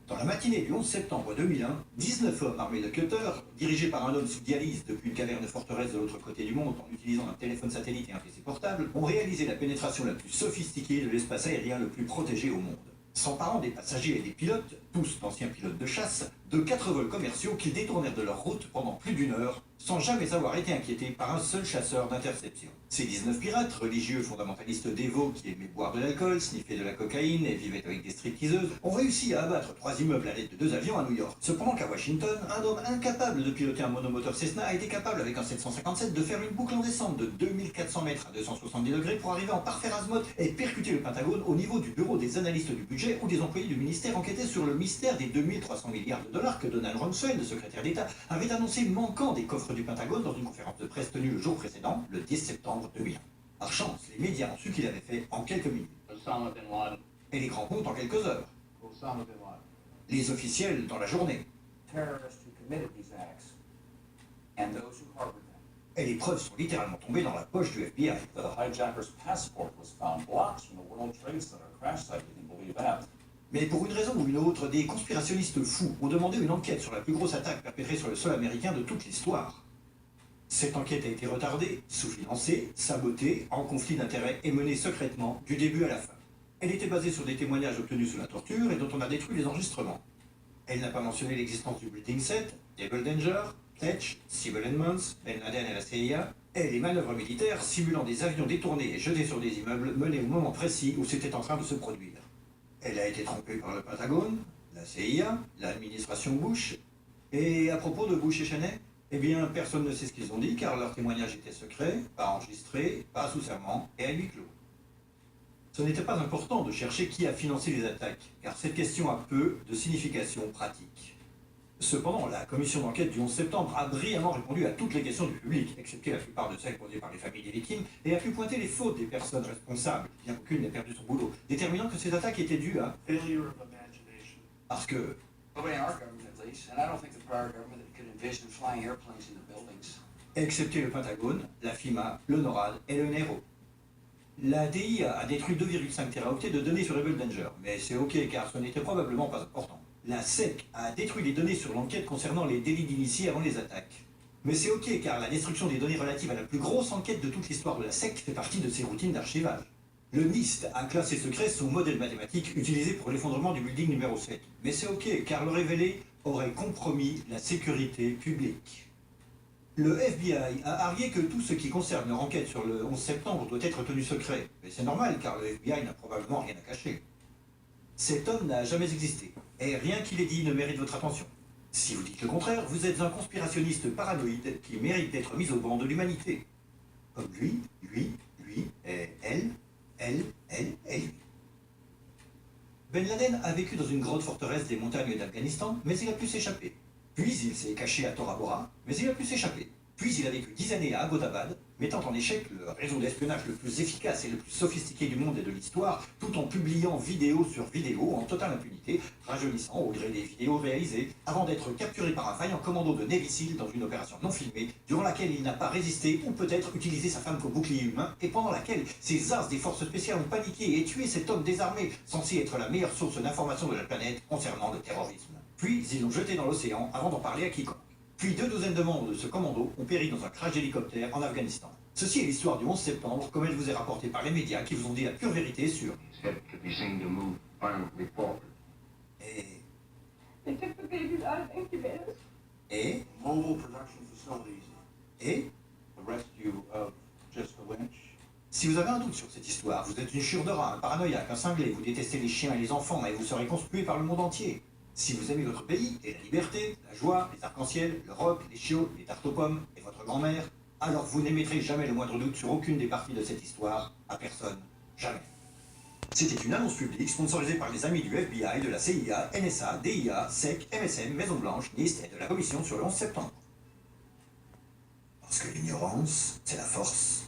Dans la matinée du 11 septembre 2001, 19 hommes armés de cutters, dirigés par un homme sous dialyse depuis une caverne forteresse de l'autre côté du monde en utilisant un téléphone satellite et un PC portable, ont réalisé la pénétration la plus sophistiquée de l'espace aérien le plus protégé au monde. S'emparant des passagers et des pilotes, tous d'anciens pilotes de chasse, de 4 vols commerciaux qu'ils détournèrent de leur route pendant plus d'une heure, sans jamais avoir été inquiétés par un seul chasseur d'interception. Ces 19 pirates, religieux fondamentalistes dévots qui aimaient boire de l'alcool, sniffer de la cocaïne et vivaient avec des stripteaseuses, ont réussi à abattre 3 immeubles à l'aide de 2 avions à New York. Cependant qu'à Washington, un homme incapable de piloter un monomoteur Cessna a été capable avec un 757 de faire une boucle en descente de 2400 mètres à 270 degrés pour arriver en parfait azimuth et percuter le Pentagone au niveau du bureau des analystes du budget ou des employés du ministère enquêtés sur le mystère des 2300 milliards de dollars que Donald Rumsfeld, secrétaire d'État, avait annoncé manquant des coffres du Pentagone dans une conférence de presse tenue le jour précédent, le 10 septembre 2001. Par chance, les médias ont su qu'il avait fait en quelques minutes. Osama Bin Laden. Et les grands comptes en quelques heures. Osama Bin Laden. Les officiels dans la journée. Terrorists who committed these acts and those who harbored them. Et les preuves sont littéralement tombées dans la poche du FBI. The hijacker's passport was found blocks from the World Trade Center crash site. You can believe that. Mais pour une raison ou une autre, des conspirationnistes fous ont demandé une enquête sur la plus grosse attaque perpétrée sur le sol américain de toute l'histoire. Cette enquête a été retardée, sous-financée, sabotée, en conflit d'intérêts et menée secrètement du début à la fin. Elle était basée sur des témoignages obtenus sous la torture et dont on a détruit les enregistrements. Elle n'a pas mentionné l'existence du Building 7, Devil Danger, Fletch, Civil Edmonds, Ben Laden et la CIA, et les manœuvres militaires simulant des avions détournés et jetés sur des immeubles menées au moment précis où c'était en train de se produire. Elle a été trompée par le Pentagone, la CIA, l'administration Bush, et à propos de Bush et Cheney, eh bien, personne ne sait ce qu'ils ont dit, car leur témoignage était secret, pas enregistré, pas sous serment, et à huis clos. Ce n'était pas important de chercher qui a financé les attaques, car cette question a peu de signification pratique. Cependant, la commission d'enquête du 11 septembre a brillamment répondu à toutes les questions du public, excepté la plupart de celles posées par les familles des victimes, et a pu pointer les fautes des personnes responsables, bien qu'aucune n'ait perdu son boulot, déterminant que ces attaques étaient dues à... Failure of imagination. Parce que... Nobody in our government, at least, and I don't think the prior government could envision flying airplanes into buildings. excepté le Pentagone, la FIMA, le NORAD et le NERO. La DIA a détruit 2,5 Teraoctets de données sur Rebel Danger, mais c'est ok car ce n'était probablement pas important. La SEC a détruit les données sur l'enquête concernant les délits d'initiés avant les attaques. Mais c'est ok car la destruction des données relatives à la plus grosse enquête de toute l'histoire de la SEC fait partie de ses routines d'archivage. Le NIST a classé secret son modèle mathématique utilisé pour l'effondrement du building numéro 7. Mais c'est ok car le révéler aurait compromis la sécurité publique. Le FBI a argué que tout ce qui concerne leur enquête sur le 11 septembre doit être tenu secret. Mais c'est normal car le FBI n'a probablement rien à cacher. Cet homme n'a jamais existé, et rien qu'il ait dit ne mérite votre attention. Si vous dites le contraire, vous êtes un conspirationniste paranoïde qui mérite d'être mis au banc de l'humanité. Comme lui, et elle, et lui. Ben Laden a vécu dans une grotte forteresse des montagnes d'Afghanistan, mais il a pu s'échapper. Puis il s'est caché à Tora Bora, mais il a pu s'échapper. Puis il a vécu 10 années à Abbottabad, mettant en échec le réseau d'espionnage le plus efficace et le plus sophistiqué du monde et de l'histoire, tout en publiant vidéo sur vidéo en totale impunité, rajeunissant au gré des vidéos réalisées, avant d'être capturé par un vaillant commando de Navy Seal dans une opération non filmée, durant laquelle il n'a pas résisté ou peut-être utilisé sa femme comme bouclier humain, et pendant laquelle ces as des forces spéciales ont paniqué et tué cet homme désarmé, censé être la meilleure source d'information de la planète concernant le terrorisme. Puis ils l'ont jeté dans l'océan avant d'en parler à quiconque. Puis 2 douzaines de membres de ce commando ont péri dans un crash d'hélicoptère en Afghanistan. Ceci est l'histoire du 11 septembre, comme elle vous est rapportée par les médias qui vous ont dit la pure vérité sur... Et... They took the babies out of incubators. Et... Mobile production facilities. Et... The rescue of Jessica Lynch. Si vous avez un doute sur cette histoire, vous êtes une chure de rat, un paranoïaque, un cinglé, vous détestez les chiens et les enfants, et vous serez conspué par le monde entier. Si vous aimez votre pays et la liberté, la joie, les arcs-en-ciel, le rock, les chiots, les tartes aux pommes et votre grand-mère, alors vous n'émettrez jamais le moindre doute sur aucune des parties de cette histoire, à personne, jamais. C'était une annonce publique sponsorisée par les amis du FBI, de la CIA, NSA, DIA, SEC, MSM, Maison Blanche, NIST et de la Commission sur le 11 septembre. Parce que l'ignorance, c'est la force.